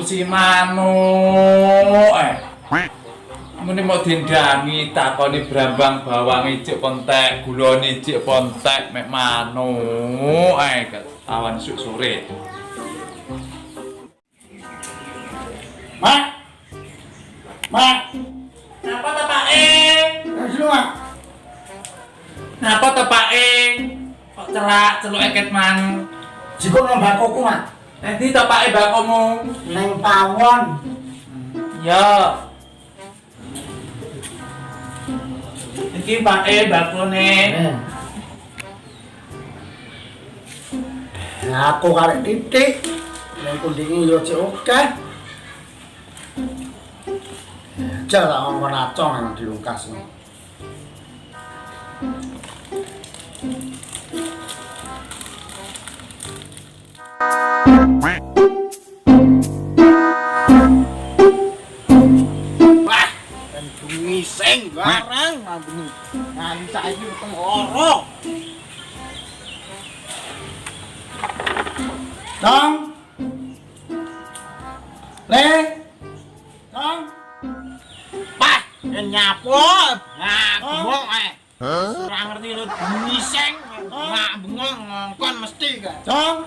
si manuk muni mau dindangi takoni brambang bawang icik pontek gulone icik pontek mek manuk awan esuk sore. Mak napa ta Pak Mak? Napa ta Pak kok celuk eket mang jiko nang bakoku Mak. Nanti ta Pak bakomu Neng pawon. ya iki Pak bakone. Nah, aku karek titik. Neng kundingi yo cek oke. Jala ngomong acong yang dilungkas. Wah, dan ngising barang ngambung. Nganti saiki weteng ora. Dong. Le. Dong. Pak, nyapo. Nah, bengong ae. Ora ngerti lu ngising. Mak bengong ngongkon mesti kan. Dong.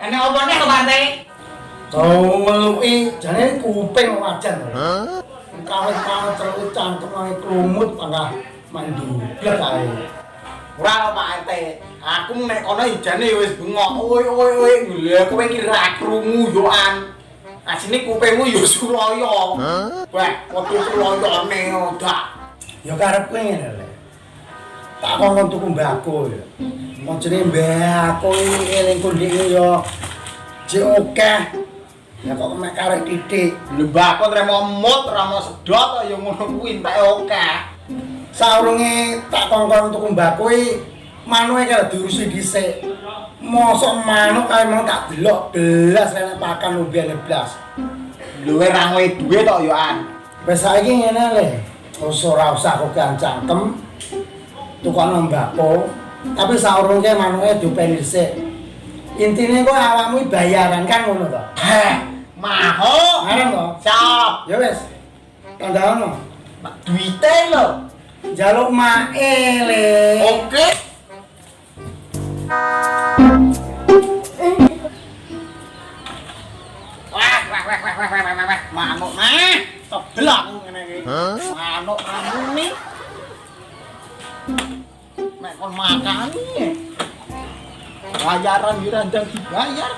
Enek opone kok Pak Tau meluki jane kuping wajan. Kawit-kawit terus cangkem nang krumut tangga mandublet ae. Ora Pak RT. Aku nek kono jane wis bengok. Oi. Lha kowe iki ra krungu yoan. Asine kupingmu yo suloyo. Wah, foto suloyone dak. Ya karepku ngene lho. Tak kongkon tuku mbako ya. Moncene mbako iki eling kondike yo jek akeh. Ya kok mek karek titik. Mbako tremo mut ora mau sedot ya ngono kuwi enteke akeh. Saurunge tak kongkon tuku mbako iki manuke karo diurusi dhisik. Mosok manuk kae mau tak delok belas nek pakan umbene blas. Luwe ra ngoe duwe tok yo an. Wis saiki ngene le. Ora usah kok cangkem. Tukang mbako, tapi saurunge manuke diopeni dhisik. Intine kok awakmu bayaran kan ngono to. Maho, arep to? Siap. Ya wis. Tandano. Mak duwite lho. Njaluk mae le. Oke. Wah. Manuk mah. Tebel aku ngene iki. Manuk ramune. Nek kon makan bayaran di ranjang dibayar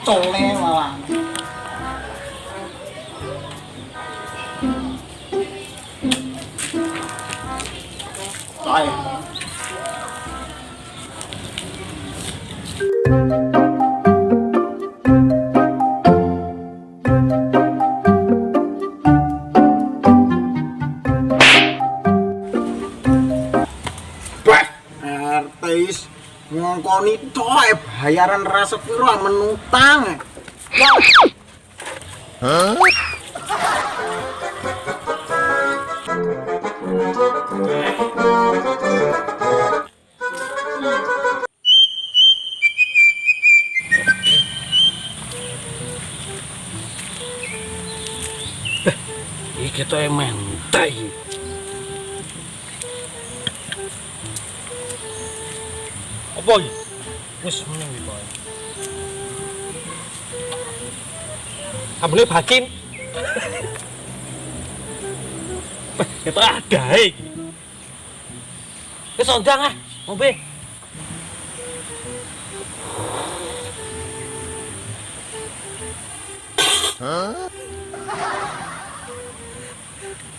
tole malah baik artis ngongkoni toh bayaran rasa piro menutang. Iki to mentai. Apa iki? Wis meneng iki, Pak. Ambune bakin. Ketok ada iki. Wis ondang ah, ngombe.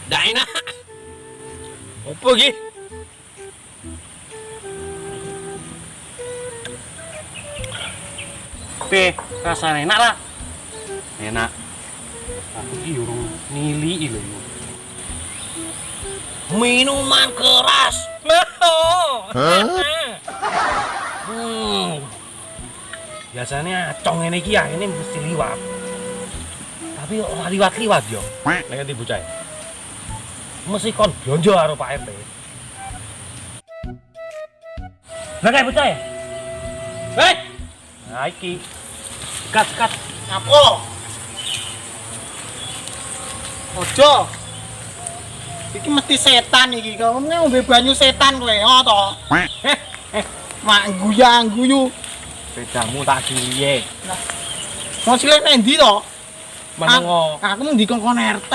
Dah enak. Apa iki? Rasanya enak lah. Enak. Aku iki urung nili lho. Minuman keras. Biasanya acong ini iki ya, ini mesti liwat. Tapi ora liwat-liwat yo. Nek nganti bocah. Mesti kon blonjo karo Pak RT. Lah kae bocah ya? Hei. Nah iki. Kat. Apa? Ojo. Iki mesti setan iki. Kamu ngombe banyu setan kowe, oh to. Mak guyu. Sedamu tak diliye. Mau cilik nang ndi to? Menengo. Aku mung dikongkon RT.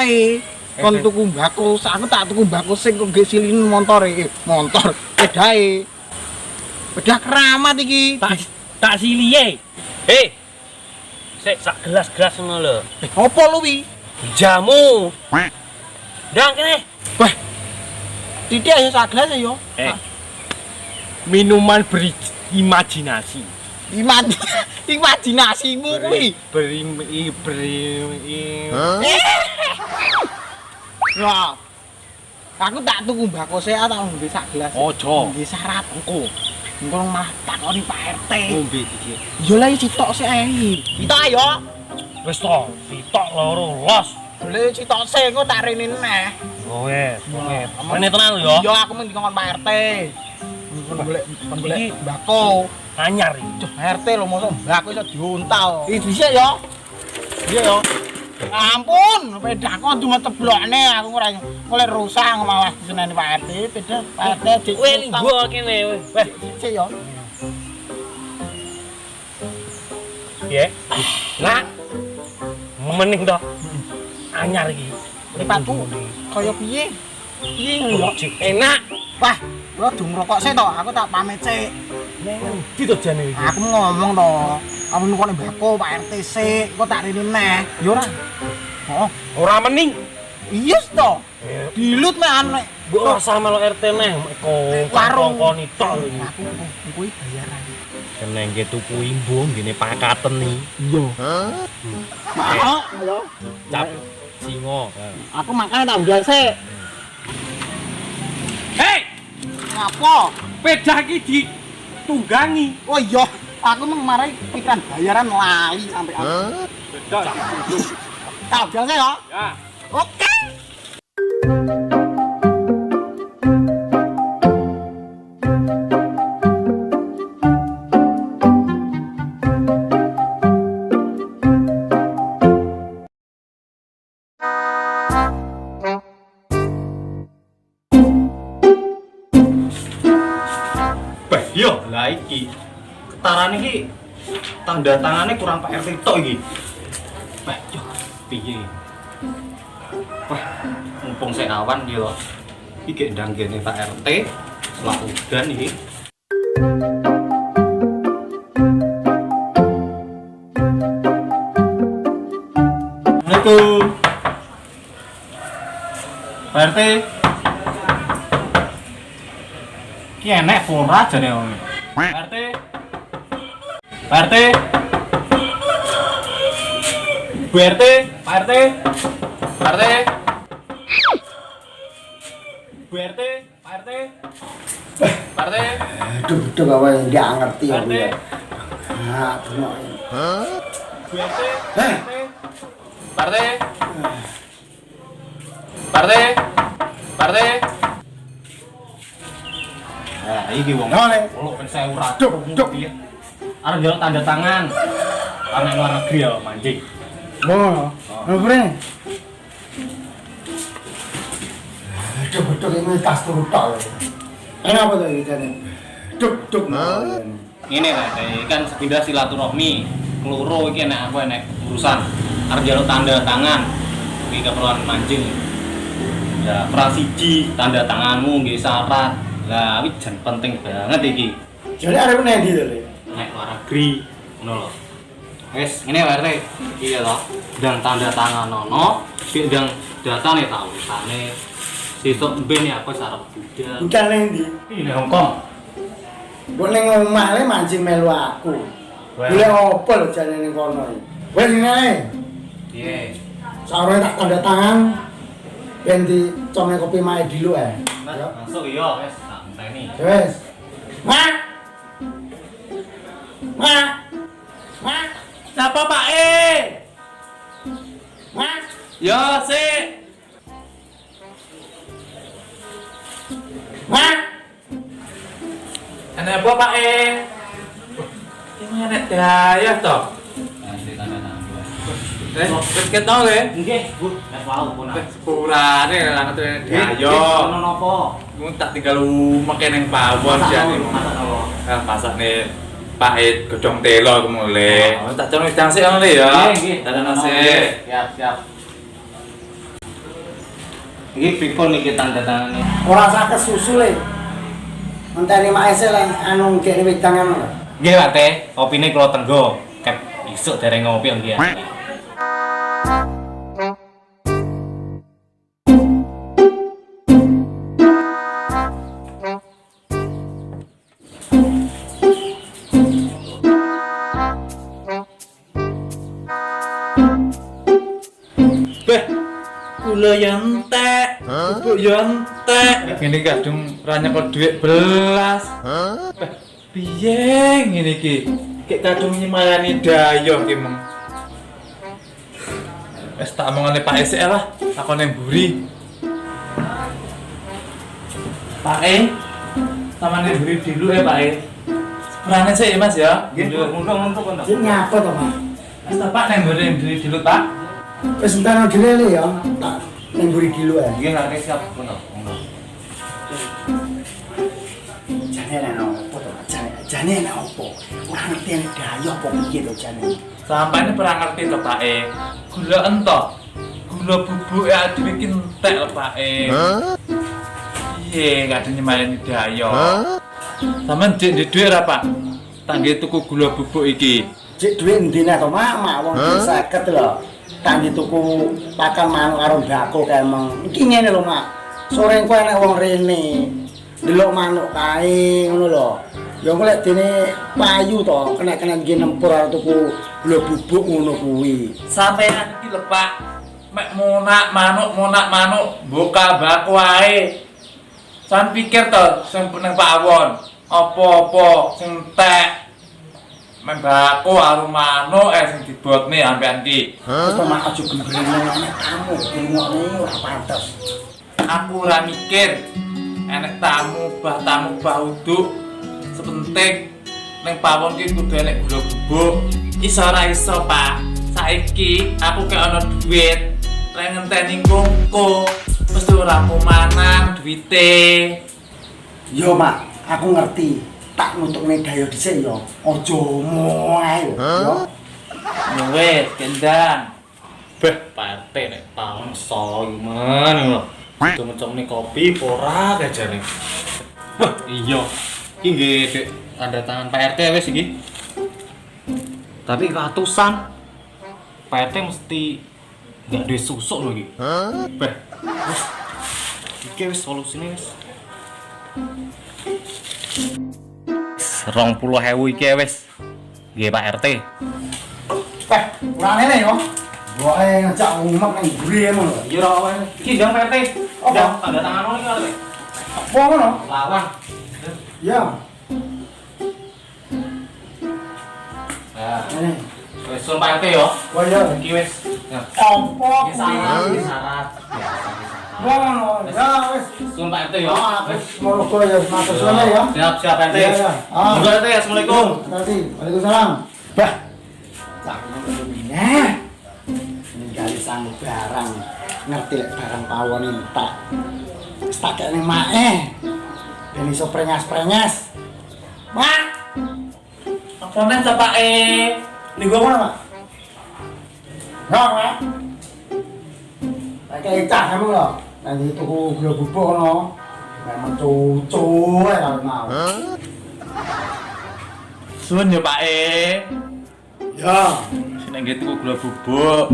Kon tuku mbako, aku tak tuku mbako sing kok gek silin motor iki. Motor pedae. Pedah keramat iki. Tak siliye. Hei. Sik sak gelas-gelas ngono lho. Apa lu wi? Jamu. Ndang kene. Wah. Titik ayo sak gelas ya. Minuman berimajinasi. Imajinasimu kuwi. Ya. Aku tak tuku mbako sik tak ngombe sak gelas. Ojo. Nggih syarat engko. Engko malah takoni Pak RT. Ngombe iki. Yo lah sitok sik ae. Sitok ayo. Wis to, sitok loro los. Boleh sitok sik engko tak rene neh. Oh wes. Rene tenan lho ya. Yo aku mung dikongkon Pak RT. Kon golek mbako. Anyar iki. Duh, RT lho mosok mbako iso diuntal. Iki dhisik yo. Iya yo. Ampun, pedaku cuma teblokne aku ora oleh rusak malah diseneni Pak RT, beda Pak RT dik. Kowe linggo kene weh. Sik yo. Piye? Lah. Mening to. Anyar iki. Mripatku kaya piye? Piye yo? Enak. Wah, lo dung rokok sik to, aku tak pamit sik. Ngendi to jane iki? Aku ngomong to, aku nukone mbako Pak RT sik, kok tak rene neh. Yo ora. Oh, Ora mening. iya to. Dilut mek anu nek Mbok ora sama lo RT neh warung kongkon tok iki. aku kuwi bayaran. Kene nggih tuku imbu ngene pakaten iki. Iya. Heeh. Ayo. Cap singo. Aku makane tak ndal sik. Hei, Ngapa? pedah iki ditunggangi. Oh iya, aku mung marai pikiran bayaran lali sampai aku. Pedah. Tak ndal sik ya. Ya. Oke. Bah, yo lah iki. Ketarane iki tanda tangannya kurang Pak RT tok iki. Bah, yo piye? Wah, mumpung saya awan yo. Iki ndang kene Pak RT selak udan iki. Assalamualaikum. Pak RT. Ki enek ora jane wong. Pak RT. Pak RT. Bu RT, Pak RT. Pak RT. Bu RT, Pak RT. Pak RT. Aduh bawa yang dia ngerti Pak aku RT. ya. Nah, bener. Bu RT. Pak RT. Pak RT. Pak RT. Nah, iki wong. Nole. Kalau ben saya ora. Duk. Arep njaluk tanda tangan. Karena luar negeri ya mancing. Oh, ngapre? Aduh ini tas turut tok. Apa tuh iki jane? Duk. Ngene Pak, kan sepindah silaturahmi. Keloro iki enek aku enek urusan. Arep njaluk tanda tangan. Iki keperluan mancing. Ya, prasiji tanda tanganmu nggih syarat. Lah, iki jan penting banget iki. Jadi arep nendi to, Le? Nek luar negeri ngono lho. Wis, ngene Pak RT. Iki lho, ndang tanda tangan ono, sik ndang datane tak urusane. Sesuk mben ya aku sarep budal. Budal nendi? Iki nang Hongkong. Mbok ning omah le mancing melu aku. Wah. Golek opo lho jane ning kono iki? Wis ngene. Piye? Sarone tak tanda tangan. Ben dicome kopi mae dulu ae. Masuk iya, wis tak enteni. Wis. Mak. Siapa Pak Mak. Yo sik. Mak. Anak apa Pak E? Ini anak daya toh. Nanti tanda tangan gue. Ket tau le. Nggih, Bu. Nek wau pun. Sepurane anak daya. Ono napa? Gue tak tinggal rumah kene ning pawon jane. Masak apa? Ah masakne Pak E godhong telo kemule. Tak cono wedang sik ngono le ya. Tanda nasi. Siap, siap. Iki pikon iki tanda tangane. Ora sakit susu le. Mentari mak ese lan anu kene wedang anu. Nggih, Pak Teh. Kopine kula tenggo. Kep isuk dereng ngopi nggih. Beh, kula yo entek, bubuk yo entek. Ngene kadung ra nyekel dhuwit belas. Beh, piye ngene iki? Kek kadung nyemayani dayoh ki meng. Wis tak omongane Pak Esek lah, takone mburi. Pak E, samane mburi dulu ya Pak E. Sepurane sik ya Mas ya. Nggih, mundur-mundur kon. Sing nyapa to, Mas? Wis tak Pak nang mburi dulu Pak. Wis entar dile le ya. Tak ning mburi dulu ya. Nggih, nggak siap kon. Jane ana opo to? Jane ana opo? Ora ngerti nek dayo apa piye to jane. Sampane perang ngerti to Pak E. Gula entok. Gula bubuk ya dhewe ki entek lho Pak E. Piye kadang nyemayani dayo. Sampeyan dik ndek dhuwit ra Pak? Tak nggih tuku gula bubuk iki. Cek duwe ndine to, Mak? Wong 50 lho. Tangi tuku pakan manuk karo bako kae meng. Iki ngene lho, Mak. Sore engko enek wong rene. Delok manuk kae ngono lho. Ya golek dene payu to, kena-kena nggih nempur karo tuku gula bubuk ngono kuwi. Sampeyan iki lho Pak. Mek monak manuk, buka bako ae. Sampe pikir to sing nang pawon, apa-apa sing entek. Mek bako karo manuk sing dibotne sampeyan ki. Terus to Mak aja gembrene nek tamu, ngene ora pantes. Aku ora mikir enek tamu bah uduk sepenting ning pawon ki kudu enek gula bubuk. Iso ora iso, Pak. Saiki aku kek ana duit, lek ngenteni kongko mesti ora kumanan duwite. Yo Mak, aku ngerti. Tak nutukne dayo dhisik yo. Aja omong ae yo. Ya wis, kendang. Beh, Pak RT nek taun soyuman ngono. Cuma-cuma kopi ora kajane. Wah, iya. Iki nggih Dek, tanda tangan Pak RT wis iki. Tapi ratusan. Pak RT mesti enggak duwe susuk lho iki. Beh. Wis. Iki wis solusine wis. 20.000 iki wis. Nggih Pak RT. Ora ngene yo. Boke ngajak umek nang mburi ngono. Iya ora wae. Iki ndang Pak RT. Ndang tanda tangan iki RT. Apa ngono? Lawan. Ya. Nah, Ngene. wis sun Pak RT yo. Wah ya. Iki wis. Ya. Apa? Iki syarat, iki syarat. Ngono. Ya wis. Sun Pak RT yo. Wis ngono kok ya matur suwun ya. Siap, siap RT. Iya, iya. Ah. Monggo RT, Assalamualaikum. Nanti. Waalaikumsalam. Bah. Tak ngono ya. Ninggali sang barang. Ngerti lek barang pawon entak. Wis tak kene mae. Ben iso prenyas-prenyas. Mak. Apa men ta Pak E? Linggo mana, Mak? Nong, Mak. Kayak cah kamu loh. Nanti tuku gula bubuk kono. Memang cucu kalau mau. Suwun ya Pak E. Ya. Sing nggih tuku gula bubuk.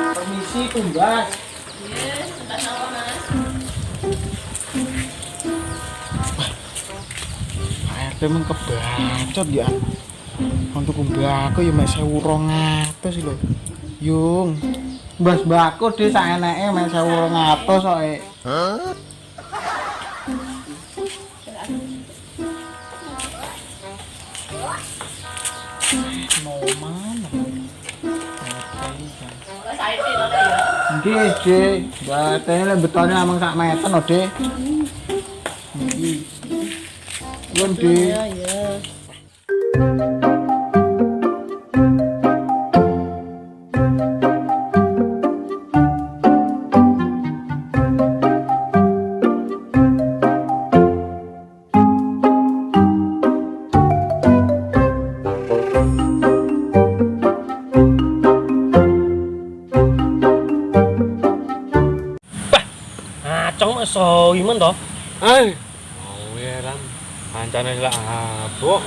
Permisi, Tumbas. Yes, entah apa Mas. Pak RT emang kebacot ya. Untuk mbakku ya mek 1200 lho. Yung. Mbak-mbakku dhe sak eneke mek 1200 kok. Noman. Ora saiki lho ya. Nggih, Dik. Batene betone amung sak meter lho, Dik. Iki. Nuwun, Dik. Ya ya. Acong iso imen to. Ai. Oh, heran. Kancane lak abok.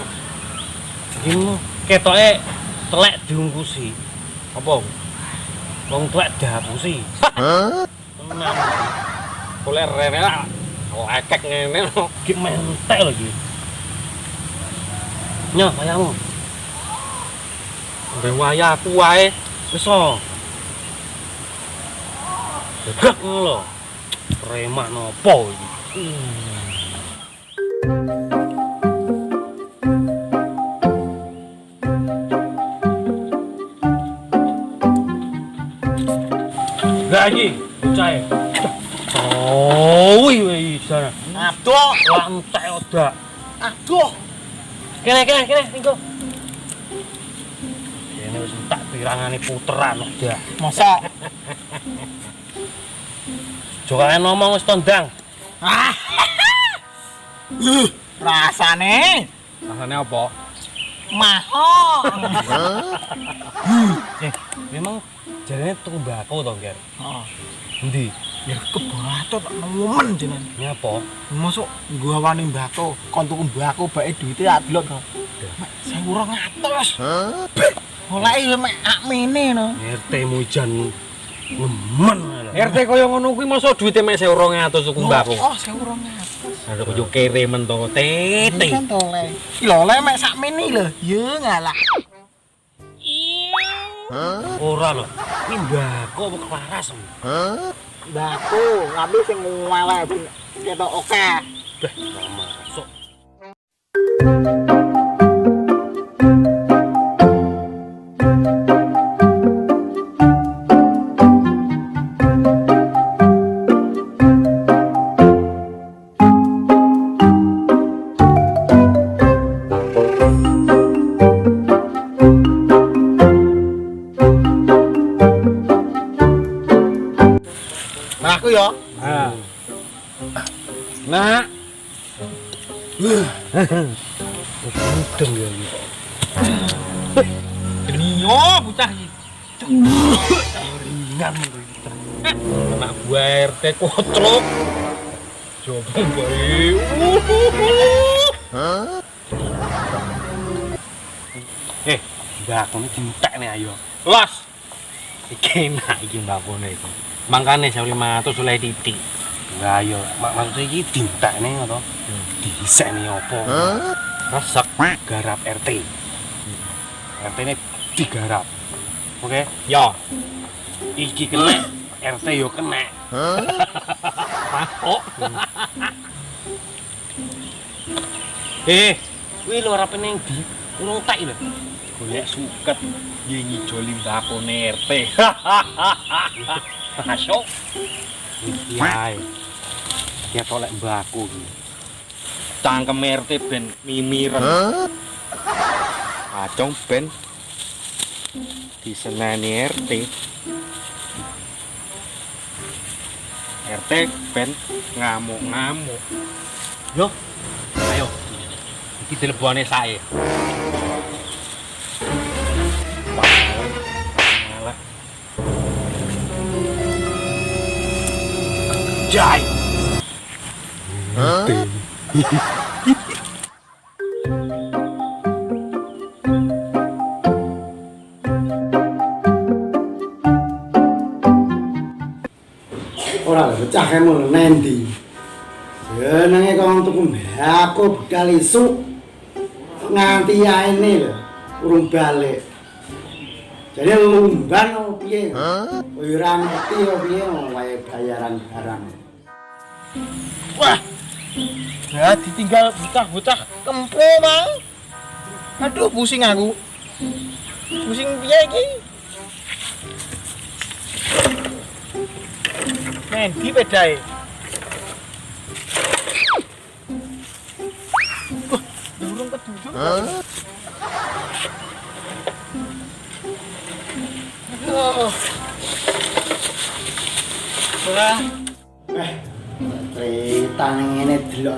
Iki ketoke telek diungkusi. Apa? Wong tuwek dihapusi. Tenan. Boleh rene lak. Lekek ngene lho. Iki mentek lho iki. Nyo, kayamu. Mbeng wayaku wae. Wis so. Gak lho. Remah nopo iki? Lagi, bocah. Oh, wih, sana. Aduh, Lantai odak. aduh. Kene, minggu. Kene wis entak pirangane puteran odak. Masa Jokae ngomong wis tondang. rasane Rasane apa? mahal. Memang jarene tuku mbako to, Ger. Heeh. Endi? Ya kebatot nemen jenengan. Nyapa? Masuk gua wani mbako, kon tuku mbako bae duwite tak delok to. Mek 1200. Oleh yo mek akmene no. RT mujan nemen. RT kaya ngono kuwi mosok duwite mek 1200 tuku mbako. Oh, 1200. Ada koyo kere men to tete. Kan to le. Lho le mek sakmene lho. Ya ngalah. Ora lho. Kuwi mbako apa keparas. Mbako, tapi sing welek ketok oke. Beh, ora masuk. Aku ya. Nah, Mudeng ya iki. Genio bocah iki. Ringan men iki. anak buah RT koclok. Coba bae. Mbakone dintekne ayo. Los. Iki enak iki mbakone iki. Mangkane 1500 oleh titik. Lah ayo, maksud iki dintekne ngono. Dihiseni apa? Resek. Garap RT. RT-ne digarap. Oke? Yo. Iki kena, RT yo kena. Masuk. Kuwi lho arepe ning ndi? Urung tak lho. Golek suket nggih ngijoli mbakone RT. Masuk. Iki ae. Ya tolek mbakku iki. Cangkem RT ben mimiren. Acong ben diseneni RT. RT ben ngamuk-ngamuk. Yo. Ayo. Iki dilebone sae. Malah Jai. Ora bocah kemu nendi. Jenenge kon tuku mbako bekal isuk nganti aene lho. urung balik. Jadi lumban opo piye? Ora ngerti opo piye wae bayaran barang. Wah. Ya ditinggal bocah-bocah kempo, Mang. Aduh, pusing aku. Pusing piye iki? Men, di pedae. Wah, durung keduduk. Aduh. Ora. Cerita ning ngene delok.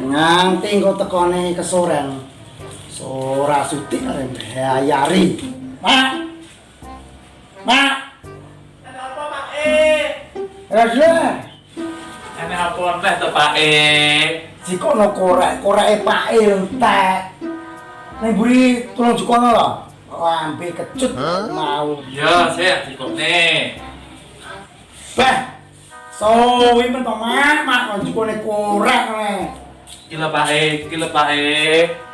Nganti engko tekone kesoren. Ora sutik arep bayari. Mak. Mak. Ada apa, Pak Raja. Ana apa neh to, Pak Jikono korek-koreke Pak entek. Ning buri tulung jikono lho. Ambil kecut mau. Ya, saya dikone. Bah. Sowi men to mak jikone korek ne. Kilo Pak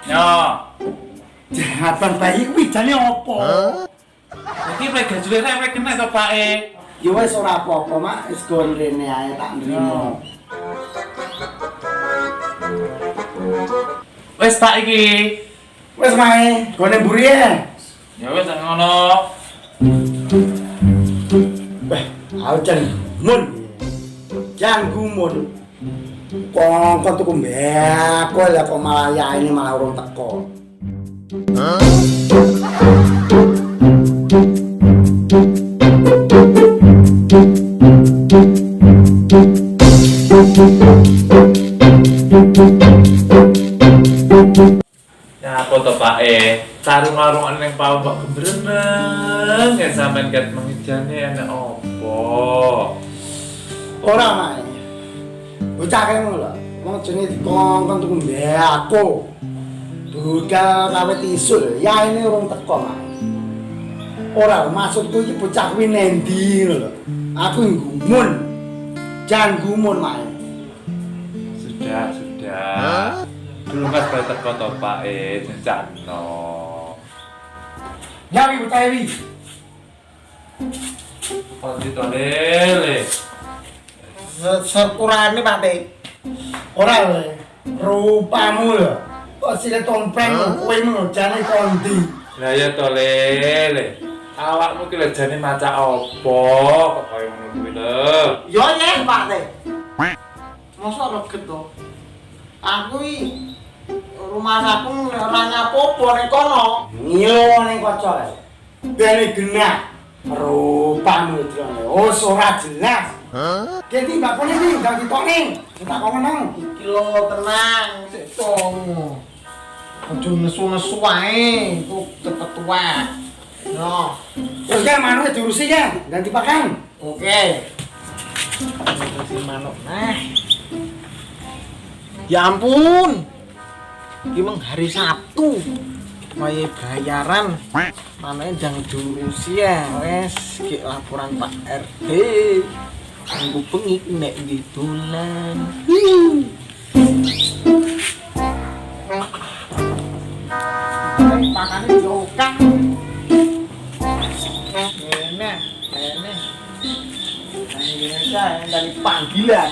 Nyo. Jahatan bayi kuwi jane opo? Iki rek gajule rek kena to, Pak Ya wis ora apa-apa mak, wis gon rene ae tak nrimo. Wes Pak iki. Wis mae, gone mburi ya. Ya wes ngono. Bah, aja mun. Jangan gumun. Kok tuku mbek, kok lah kok malah ya ini malah urung teko. Ya apa to Pak sarung-sarungan ning pawon kok gembreng ya sampean ket mengijane ana opo? Ora mae. Bocah kene lho. Wong jenenge dikongkon tuku mbek aku. Duga kawit isul, ya ini urung teko mae. Ora maksudku iki bocah kuwi nendi lho. Aku gumun. Jangan gumun mae. Sudah. Dulu mas bae teko to Pak jejakno. Ya wi bocah wi. Kok ditolele. Sepurane Pak Teh. Ora lho. Rupamu lho. Kok sile tompreng kowe ngono jane kondi. Lah ya tolele. Awakmu ki lejane maca opo kok koyo ngono kuwi lho. Yo yen Pak Teh. Mosok reget to. Aku iki rumah aku ora nyapopo ning kono. Ngilo ning kaca. Bene genah. Rupamu drone. Oh, ora jelas. Jadi bakone iki gak ditokne. Tak ngomong. Iki lho tenang, sik tong. Aja nesu-nesu wae, kok cepet tua. No. Terus kan manuk diurusi ya, ganti pakan. Oke. Urusi manuk. Nah. Ya ampun. Iki meng hari Sabtu. Wae bayaran. Manuke jang diurusi ya. Wes, ki laporan Pak RT. Aku pengik nek ditulan. Makane jokang. Enak. Indonesia dari panggilan.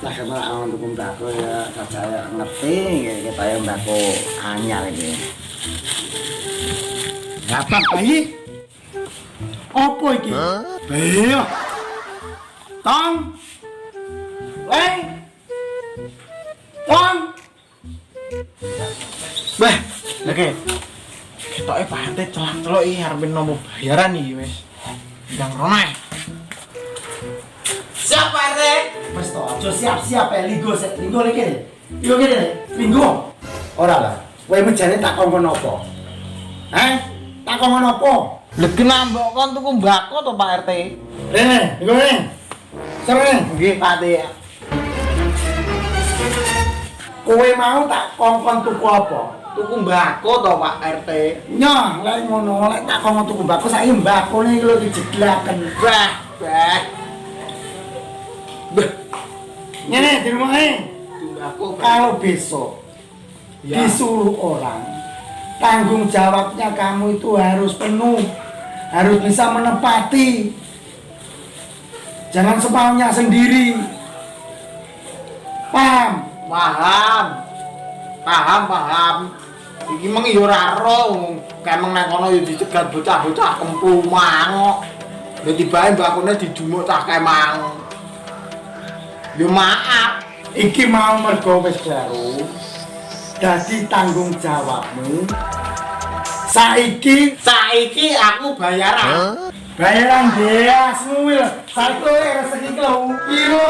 Lah kemana awak untuk mbako ya, saya ngerti kita yang mbako anyar ini. Apa bayi? Apa iki? Bayi. Tong. Wei. Tong. Bah, oke. Ketoke pantet celak-celok iki arep nomor bayaran iki wis. Ndang rono. Siap Pak RT. Wis to, aja siap-siap ya linggo sik. Linggo iki. Linggo kene. Linggo. Ora lah. Kowe menjane tak kongkon apa? Tak kongkon apa? Legi nambok kon tuku mbako to Pak RT. Rene, linggo rene. Sere. Nggih Pak RT. Kowe mau tak kongkon tuku apa? Tuku mbako to Pak RT. Nyah, lek ngono, lek tak kongkon tuku mbako saiki mbakone iki lho dijedlaken. Bah. Ngene di rumah Kalau besok disuruh orang, tanggung jawabnya kamu itu harus penuh, harus bisa menepati. Jangan semaunya sendiri. Paham? Paham. Iki meng yo ora ro, kemeng nang kono yo dicegat bocah-bocah kemplumang kok. Dadi bae mbakune dijumuk cah kemang. Yo maaf, Iki mau mergo wis baru. Dadi tanggung jawabmu. Saiki aku bayaran. bayaran beasmu lho. Saiki rezeki kelo. Iyo.